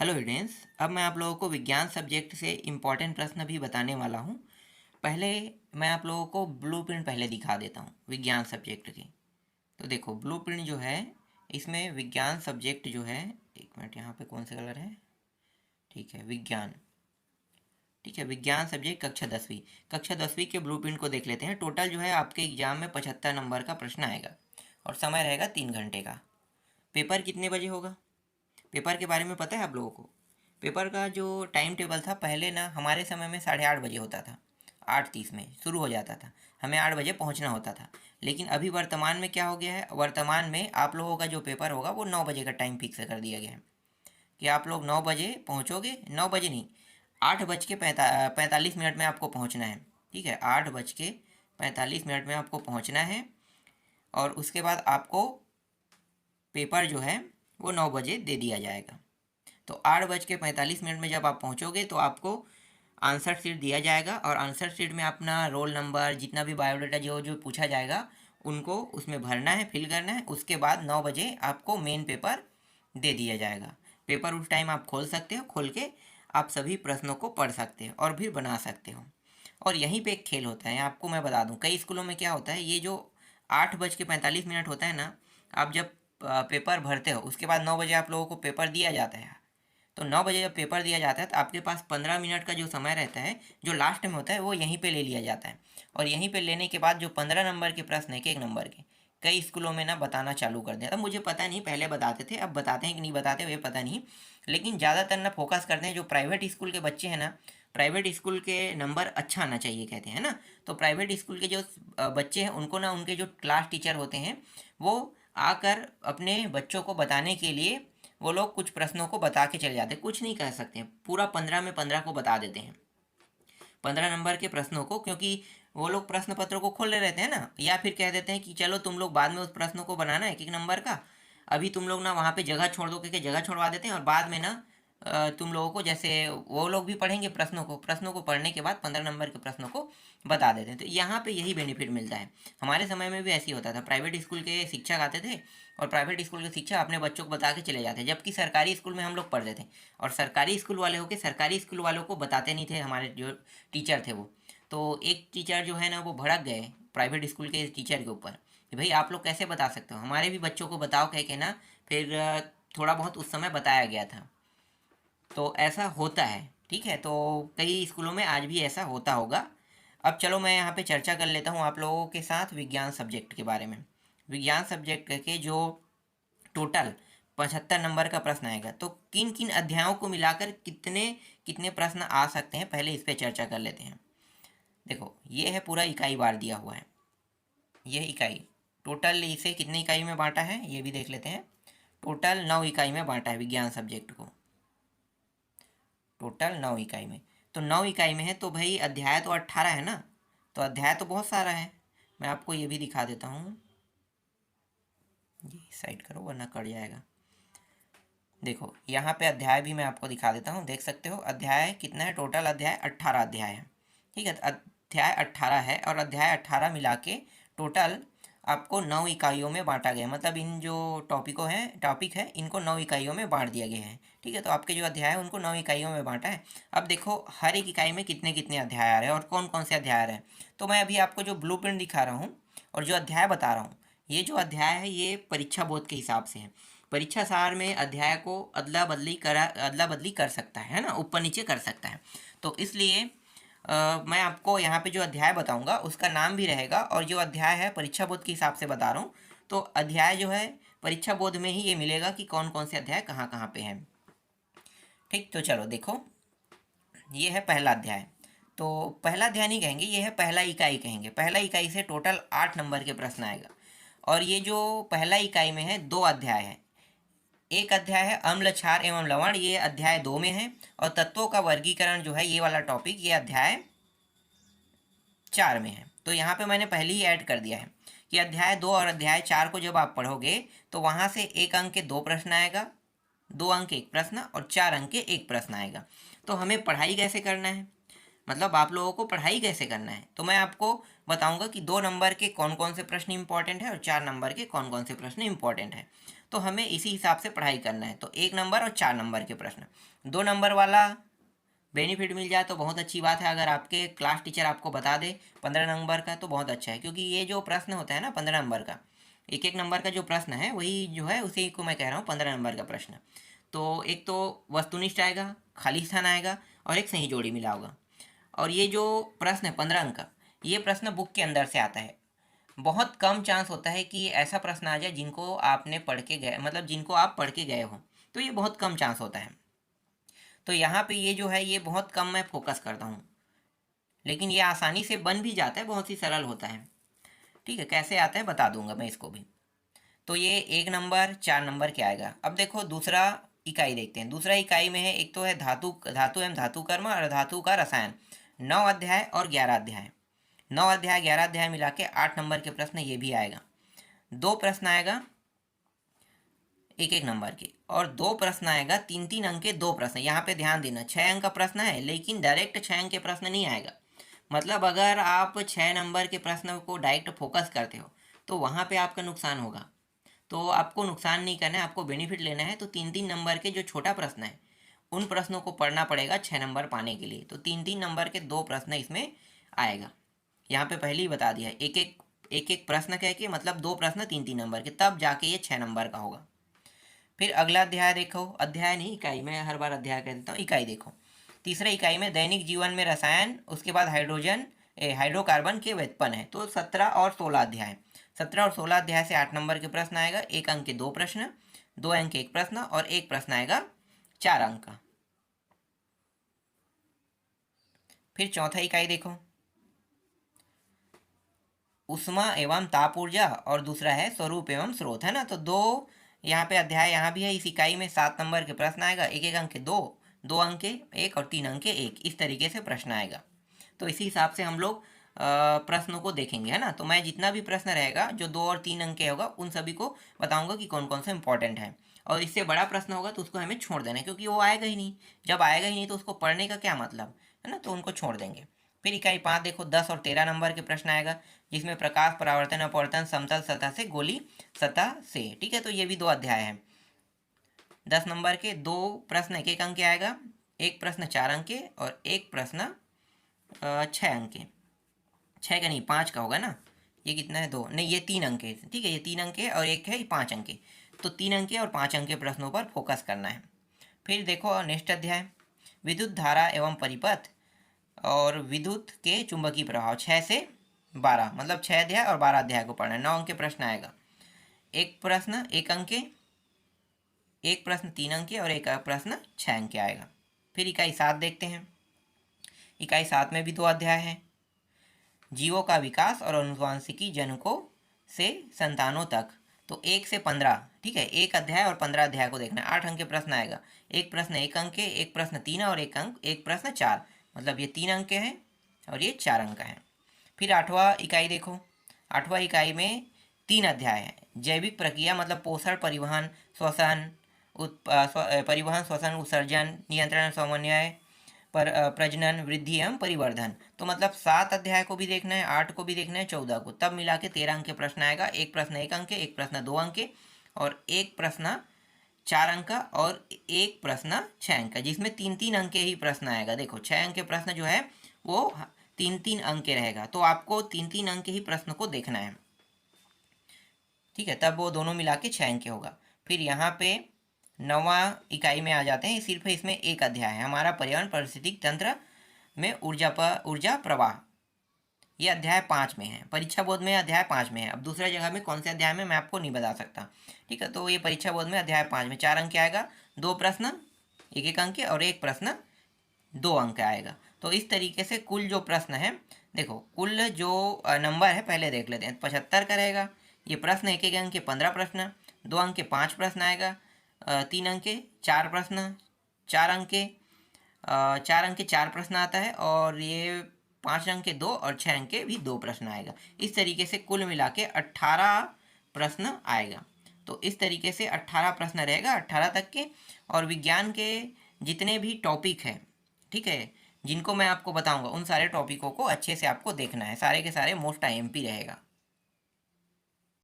Hello students. अब मैं आप लोगों को विज्ञान सब्जेक्ट से इम्पॉर्टेंट प्रश्न भी बताने वाला हूँ। पहले मैं आप लोगों को ब्लूप्रिंट पहले दिखा देता हूँ विज्ञान सब्जेक्ट की। तो देखो ब्लूप्रिंट जो है, इसमें विज्ञान सब्जेक्ट जो है, एक मिनट, यहाँ पे कौन सा कलर है? ठीक है, विज्ञान। ठीक है, विज्ञान सब्जेक्ट कक्षा 10वीं के ब्लूप्रिंट को देख लेते हैं। टोटल जो है आपके एग्जाम में 75 नंबर का प्रश्न आएगा और समय रहेगा 3 घंटे का। पेपर कितने बजे होगा? पेपर के बारे में पता है आप लोगों को? पेपर का जो टाइम टेबल था, पहले ना हमारे समय में 8:30 बजे होता था, 8:30 में शुरू हो जाता था, हमें 8 बजे पहुंचना होता था। लेकिन अभी वर्तमान में क्या हो गया है, वर्तमान में आप लोगों का जो पेपर होगा वो 9 बजे का टाइम फिक्स कर दिया गया है कि आप लोग 9 बजे पहुंचोगे। 9 बजे नहीं, 8:45 में आपको पहुंचना है। ठीक है, 8:45 में आपको पहुंचना है और उसके बाद आपको पेपर जो है वो 9 बजे दे दिया जाएगा। तो 8:45 में जब आप पहुंचोगे तो आपको आंसर शीट दिया जाएगा और आंसर शीट में अपना रोल नंबर, जितना भी बायोडाटा जो जो पूछा जाएगा उनको उसमें भरना है, फिल करना है। उसके बाद 9 बजे आपको मेन पेपर दे दिया जाएगा। पेपर उस टाइम आप खोल सकते हो, खोल के आप सभी प्रश्नों को पढ़ सकते हो और फिर बना सकते हो। और यहीं पे एक खेल होता है, आपको मैं बता दूं, कई स्कूलों में क्या होता है, ये जो 8:45 होता है ना, आप जब पेपर भरते हो उसके बाद 9 बजे आप लोगों को पेपर दिया जाता है। तो 9 बजे जब पेपर दिया जाता है तो आपके पास 15 मिनट का जो समय रहता है, जो लास्ट में होता है, वो यहीं पे ले लिया जाता है। और यहीं पे लेने के बाद जो 15 नंबर के प्रश्न है, एक नंबर के, कई स्कूलों में ना बताना चालू कर दिया। अब मुझे पता नहीं, पहले बताते थे, अब बताते हैं कि नहीं बताते ये पता नहीं। लेकिन ज़्यादातर ना फोकस करते हैं जो प्राइवेट स्कूल के बच्चे हैं ना, प्राइवेट स्कूल के नंबर अच्छा आना चाहिए कहते हैं ना। तो प्राइवेट स्कूल के जो बच्चे हैं उनको ना, उनके जो क्लास टीचर होते हैं वो आकर अपने बच्चों को बताने के लिए वो लोग कुछ प्रश्नों को बता के चले जाते हैं। कुछ नहीं कह सकते हैं, पूरा 15 में 15 को बता देते हैं, 15 नंबर के प्रश्नों को, क्योंकि वो लोग प्रश्न पत्रों को खोले रहते हैं ना। या फिर कह देते हैं कि चलो तुम लोग बाद में उस प्रश्नों को बनाना है 1 1 नंबर का, अभी तुम लोग ना वहाँ पे जगह छोड़ दो, क्योंकि जगह छोड़वा देते हैं और बाद में ना तुम लोगों को, जैसे वो लोग भी पढ़ेंगे प्रश्नों को पढ़ने के बाद 15 नंबर के प्रश्नों को बता देते हैं। तो यहाँ पे यही बेनिफिट मिलता है। हमारे समय में भी ऐसे ही होता था, प्राइवेट स्कूल के शिक्षक आते थे और प्राइवेट स्कूल के शिक्षक अपने बच्चों को बता के चले जाते, जबकि सरकारी स्कूल में हम लोग पढ़ते थे और सरकारी स्कूल वाले होके सरकारी स्कूल वालों को बताते नहीं थे, हमारे जो टीचर थे वो। तो एक टीचर जो है ना वो भड़क गए प्राइवेट स्कूल के टीचर के ऊपर कि भाई आप लोग कैसे बता सकते हो, हमारे भी बच्चों को बताओ कह के ना। फिर थोड़ा बहुत उस समय बताया गया था। तो ऐसा होता है, ठीक है। तो कई स्कूलों में आज भी ऐसा होता होगा। अब चलो मैं यहाँ पे चर्चा कर लेता हूँ आप लोगों के साथ विज्ञान सब्जेक्ट के बारे में। विज्ञान सब्जेक्ट के जो टोटल 75 नंबर का प्रश्न आएगा, तो किन किन अध्यायों को मिलाकर कितने कितने प्रश्न आ सकते हैं, पहले इस पर चर्चा कर लेते हैं। देखो ये है पूरा इकाई बार दिया हुआ है, ये इकाई टोटल, इसे कितनी इकाई में बांटा है ये भी देख लेते हैं। टोटल 9 इकाई में बांटा है विज्ञान सब्जेक्ट को, टोटल 9 इकाई में। तो 9 इकाई में है तो भाई अध्याय तो 18 है ना, तो अध्याय तो बहुत सारा है। मैं आपको ये भी दिखा देता हूँ, ये साइड करो वरना कट जाएगा। देखो यहाँ पे अध्याय भी मैं आपको दिखा देता हूँ, देख सकते हो अध्याय कितना है, टोटल अध्याय 18 अध्याय है। ठीक है, तो अध्याय 18 है और अध्याय 18 मिला के टोटल आपको 9 इकाइयों में बांटा गया, मतलब इन जो टॉपिक है इनको 9 इकाइयों में बांट दिया गया है। ठीक है, तो आपके जो अध्याय है उनको 9 इकाइयों में बांटा है। अब देखो हर एक इकाई में कितने कितने अध्याय आ रहे हैं और कौन कौन से अध्याय आ रहे हैं। तो मैं अभी आपको जो ब्लूप्रिंट दिखा रहा हूँ और जो अध्याय बता रहा हूँ, ये जो अध्याय है ये परीक्षा बोध के हिसाब से है। परीक्षा सार में अध्याय को अदला बदली कर सकता है ना, ऊपर नीचे कर सकता है। तो इसलिए मैं आपको यहाँ पे जो अध्याय बताऊँगा उसका नाम भी रहेगा, और जो अध्याय है परीक्षा बोध के हिसाब से बता रहा हूँ। तो अध्याय जो है परीक्षा बोध में ही ये मिलेगा कि कौन कौन से अध्याय कहाँ कहाँ पे हैं। ठीक, तो चलो देखो, ये है पहला अध्याय। तो पहला अध्याय नहीं कहेंगे, ये है पहला इकाई कहेंगे। पहला इकाई से टोटल 8 नंबर के प्रश्न आएगा। और ये जो पहला इकाई में है 2 अध्याय है। एक अध्याय है अम्ल क्षार एवं लवण, ये अध्याय 2 में है। और तत्वों का वर्गीकरण जो है ये वाला टॉपिक, ये अध्याय 4 में है। तो यहाँ पे मैंने पहले ही ऐड कर दिया है कि अध्याय 2 और अध्याय 4 को जब आप पढ़ोगे तो वहाँ से 1 अंक के 2 प्रश्न आएगा, 2 अंक के 1 प्रश्न और 4 अंक के 1 प्रश्न आएगा। तो हमें पढ़ाई कैसे करना है, मतलब आप लोगों को पढ़ाई कैसे करना है, तो मैं आपको बताऊंगा कि 2 नंबर के कौन कौन से प्रश्न इंपॉर्टेंट है और 4 नंबर के कौन कौन से प्रश्न इंपॉर्टेंट है। तो हमें इसी हिसाब से पढ़ाई करना है। तो 1 नंबर और 4 नंबर के प्रश्न, 2 नंबर वाला बेनिफिट मिल जाए तो बहुत अच्छी बात है। अगर आपके क्लास टीचर आपको बता दे 15 नंबर का तो बहुत अच्छा है, क्योंकि ये जो प्रश्न होता है ना 15 नंबर का, एक एक नंबर का जो प्रश्न है वही जो है उसी को मैं कह रहा हूँ 15 नंबर का प्रश्न। तो एक तो वस्तुनिष्ठ आएगा, खाली स्थान आएगा और एक सही जोड़ी मिला होगा। और ये जो प्रश्न है 15 अंक का, ये प्रश्न बुक के अंदर से आता है। बहुत कम चांस होता है कि ऐसा प्रश्न आ जाए जिनको आपने पढ़ के गए, मतलब जिनको आप पढ़ के गए हो, तो ये बहुत कम चांस होता है। तो यहाँ पे ये जो है ये बहुत कम मैं फोकस करता हूँ, लेकिन ये आसानी से बन भी जाता है, बहुत ही सरल होता है। ठीक है, कैसे आता है बता दूंगा मैं इसको भी। तो ये 1 नंबर 4 नंबर क्या आएगा। अब देखो दूसरा इकाई देखते हैं। दूसरा इकाई में है, एक तो है धातु एवं धातु कर्म और धातु का रसायन, 9 अध्याय और 11 अध्याय। 9 अध्याय 11 अध्याय मिला के 8 नंबर के प्रश्न ये भी आएगा। 2 प्रश्न आएगा 1 नंबर के, और 2 प्रश्न आएगा 3 अंक के 2 प्रश्न। यहाँ पे ध्यान देना, 6 अंक का प्रश्न है लेकिन डायरेक्ट 6 अंक के प्रश्न नहीं आएगा। मतलब अगर आप 6 नंबर के प्रश्न को डायरेक्ट फोकस करते हो तो वहाँ पे आपका नुकसान होगा। तो आपको नुकसान नहीं करना है, आपको बेनिफिट लेना है। तो 3 नंबर के जो छोटा प्रश्न है उन प्रश्नों को पढ़ना पड़ेगा 6 नंबर पाने के लिए। तो 3 नंबर के 2 प्रश्न इसमें आएगा। यहाँ पे पहले ही बता दिया, एक एक प्रश्न कह के, मतलब 2 प्रश्न 3 नंबर के, तब जाके ये 6 नंबर का होगा। फिर अगला अध्याय देखो, अध्याय नहीं इकाई, मैं हर बार अध्याय कह देता हूँ, इकाई देखो। तीसरे इकाई में दैनिक जीवन में रसायन, उसके बाद हाइड्रोकार्बन के व्युत्पन्न है। तो 17 और 16 अध्याय, 17 और 16 अध्याय से 8 नंबर के प्रश्न आएगा। 1 अंक के 2 प्रश्न, 2 अंक के 1 प्रश्न और 1 प्रश्न आएगा 4 अंक का। फिर चौथा इकाई देखो, उष्मा एवं ताप ऊर्जा, और दूसरा है स्वरूप एवं स्रोत, है ना। तो 2 यहाँ पे अध्याय यहाँ भी है। इस इकाई में 7 नंबर के प्रश्न आएगा। 1 अंक के 2, 2 अंक के 1 और 3 अंक के 1, इस तरीके से प्रश्न आएगा। तो इसी हिसाब से हम लोग प्रश्नों को देखेंगे, है ना। तो मैं जितना भी प्रश्न रहेगा जो 2 और 3 अंक के होगा उन सभी को बताऊंगा कि कौन कौन सा इंपॉर्टेंट है। और इससे बड़ा प्रश्न होगा तो उसको हमें छोड़ देना है, क्योंकि वो आएगा ही नहीं। जब आएगा ही नहीं तो उसको पढ़ने का क्या मतलब, है ना। तो उनको छोड़ देंगे। फिर इकाई 5 देखो, 10 और 13 नंबर के प्रश्न आएगा, जिसमें प्रकाश परावर्तन अपवर्तन समतल सतह से गोली सतह से। ठीक है, तो ये भी 2 अध्याय हैं। 10 नंबर के 2 प्रश्न 1 अंक के आएगा, 1 प्रश्न 4 अंक के और 1 प्रश्न 6 अंक के। 6 का नहीं 5 का होगा ना, ये कितना है 2, नहीं ये 3 अंक के। ठीक है, ये 3 अंक के और एक है 5 अंक के। तो 3 अंक के और 5 अंक के प्रश्नों पर फोकस करना है। फिर देखो नेक्स्ट अध्याय, विद्युत धारा एवं परिपथ और विद्युत के चुंबकीय प्रभाव, 6 से 12, मतलब 6 अध्याय और 12 अध्याय को पढ़ना है। 9 अंक के प्रश्न आएगा। 1 प्रश्न 1 अंक के, 1 प्रश्न 3 अंक के और 1 प्रश्न 6 अंक के आएगा। फिर इकाई 7 देखते हैं। इकाई 7 में भी 2 अध्याय हैं, जीवों का विकास और अनुवांशिकी जनकों से संतानों तक। तो 1 से 15, ठीक है, 1 अध्याय और 15 अध्याय को देखना है। 8 अंक के प्रश्न आएगा। 1 प्रश्न 1 अंक के, 1 प्रश्न 3 और 1 प्रश्न 4, मतलब ये 3 अंक के हैं और ये 4 अंक का है। फिर 8वां इकाई देखो, 8वां इकाई में 3 अध्याय है। जैविक प्रक्रिया, मतलब पोषण, परिवहन, श्वसन, परिवहन, श्वसन, उत्सर्जन, नियंत्रण, समन्वय, पर प्रजनन, वृद्धि एवं परिवर्धन। तो मतलब 7 अध्याय को भी देखना है, 8 को भी देखना है, 14 को, तब मिला के 13 अंक के प्रश्न आएगा। 1 प्रश्न 1 अंक के, 1 प्रश्न 2 अंक के और 1 प्रश्न 4 अंक का और 1 प्रश्न 6 अंक का, जिसमें 3 अंक के ही प्रश्न आएगा। देखो 6 अंक के प्रश्न जो है वो 3 अंक के रहेगा। तो आपको 3 अंक के ही प्रश्न को देखना है, ठीक है, तब वो दोनों मिला के 6 अंक के होगा। फिर यहाँ पे 9वां इकाई में आ जाते हैं। सिर्फ इसमें 1 अध्याय है, हमारा पर्यावरण पारिस्थितिक तंत्र में ऊर्जा प्रवाह। ये अध्याय 5 में है, परीक्षा बोर्ड में अध्याय 5 में है। अब दूसरा जगह में कौन से अध्याय में मैं आपको नहीं बता सकता, ठीक है। तो ये परीक्षा बोर्ड में अध्याय 5 में 4 अंक आएगा, 2 प्रश्न 1 अंक के और 1 प्रश्न 2 अंक आएगा। तो इस तरीके से कुल जो प्रश्न है, देखो कुल जो नंबर है पहले देख लेते हैं। 75 का रहेगा। ये प्रश्न 1 अंक के 15 प्रश्न, 2 अंक के 5 प्रश्न आएगा, 3 अंक के 4 प्रश्न, 4 अंक के 4 प्रश्न आता है, और ये 5 अंक के 2 और 6 अंक के भी 2 प्रश्न आएगा। इस तरीके से कुल मिला के 18 प्रश्न आएगा। तो इस तरीके से 18 प्रश्न रहेगा 18 तक के। और विज्ञान के जितने भी टॉपिक हैं, ठीक है, जिनको मैं आपको बताऊंगा उन सारे टॉपिकों को अच्छे से आपको देखना है। सारे के सारे मोस्ट IMP रहेगा।